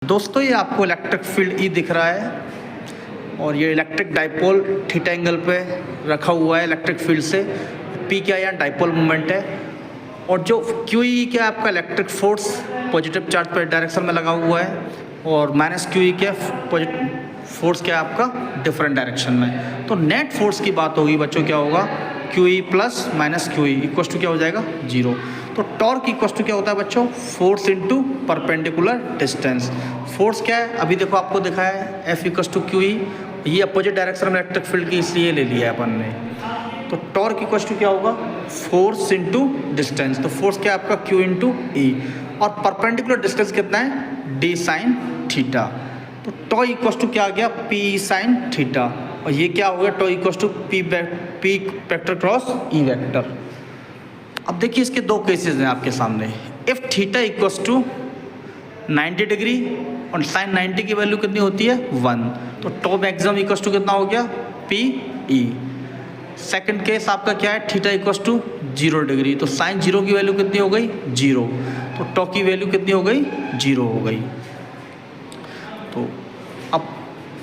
दोस्तों ये आपको इलेक्ट्रिक फील्ड ई दिख रहा है और ये इलेक्ट्रिक डाइपोल थीटा एंगल पे रखा हुआ है इलेक्ट्रिक फील्ड से। पी क्या है, यहाँ डाइपोल मोमेंट है और जो क्यू ई क्या आपका इलेक्ट्रिक फोर्स पॉजिटिव चार्ज पर डायरेक्शन में लगा हुआ है और माइनस क्यू ई क्या फोर्स क्या है आपका डिफरेंट डायरेक्शन में। तो नेट फोर्स की बात होगी बच्चों, क्या होगा Q E plus minus Q E equals to क्या हो जाएगा 0। तो टॉर्क इक्वस टू क्या होता है बच्चों, force into perpendicular distance. Force क्या है अभी देखो आपको दिखा है F equals to Q E, ये अपोजिट डायरेक्शन में इलेक्ट्रिक फील्ड की इसलिए ले लिया है अपन ने। तो टॉर्क इक्वस टू क्या होगा फोर्स इनटू डिस्टेंस। तो फोर्स क्या है आपका क्यू इनटू ई और परपेंडिकुलर डिस्टेंस कितना है डी साइन थीटा। तो टॉ इक्वस टू क्या आ गया पी साइन थीटा और ये क्या हो गया tau equals to p vector cross e vector. अब देखिए इसके दो केसेस हैं आपके सामने। If theta equals to 90 degree और साइन 90 की वैल्यू कितनी होती है 1, तो टॉ मैक्सिमम इक्वस टू कितना हो गया पी ई। सेकंड केस आपका क्या है थीटा इक्वस टू 0 डिग्री, तो साइन 0 की वैल्यू कितनी हो गई 0, तो टॉ की वैल्यू कितनी हो गई 0 हो गई। तो अब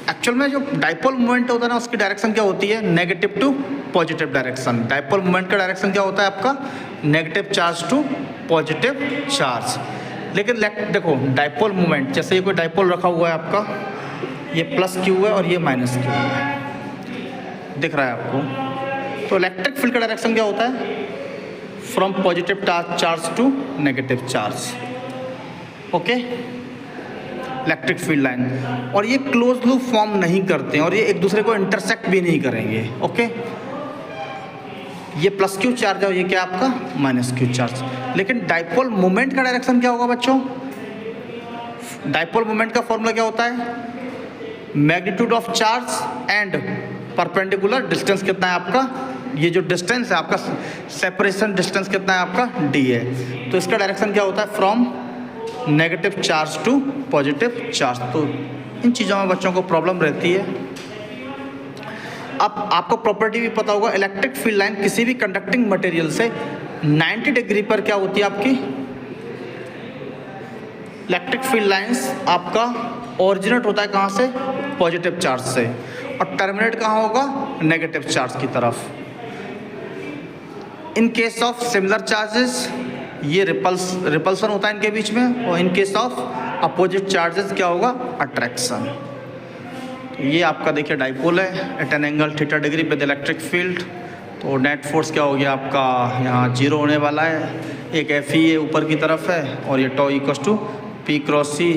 एक्चुअल में जो डाइपोल मोमेंट होता है ना उसकी डायरेक्शन क्या होती है negative to positive direction. Dipole moment का डायरेक्शन क्या होता है आपका negative charge to positive charge. लेकिन देखो डाइपोल मोमेंट जैसे ये कोई डाइपोल रखा हुआ है आपका, ये प्लस क्यू है और ये माइनस क्यू है, दिख रहा है आपको। तो इलेक्ट्रिक फील्ड का डायरेक्शन क्या होता है from positive charge to negative charge. Okay, electric field line, और ये क्लोज लूप फॉर्म नहीं करते हैं और ये एक दूसरे को इंटरसेक्ट भी नहीं करेंगे। ओके, ये प्लस क्यू चार्ज है और ये क्या आपका माइनस क्यू चार्ज। लेकिन डाइपोल मोमेंट का डायरेक्शन क्या होगा बच्चों, डाइपोल मोमेंट का फॉर्मूला क्या होता है magnitude of charge and perpendicular distance कितना है आपका, ये जो डिस्टेंस है आपका सेपरेशन डिस्टेंस कितना है आपका डी है। तो इसका डायरेक्शन क्या होता है from negative charge to positive charge. तो इन चीज़ों में बच्चों को प्रॉब्लम रहती है। अब आपको प्रॉपर्टी भी पता होगा, इलेक्ट्रिक फील्ड लाइन किसी भी कंडक्टिंग मटेरियल से 90 डिग्री पर क्या होती है आपकी इलेक्ट्रिक फील्ड लाइंस आपका ओरिजिनेट होता है कहाँ से पॉजिटिव चार्ज से और टर्मिनेट कहाँ होगा नेगेटिव चार्ज की तरफ। In case of similar charges ये रिपल्सन होता है इनके बीच में, और in case of opposite charges क्या होगा अट्रैक्शन। तो ये आपका देखिए डाइपोल है at an angle theta degree with electric field. तो नेट फोर्स क्या हो गया आपका यहाँ 0 होने वाला है, एक एफ ई ऊपर की तरफ है और ये tau equals to p cross C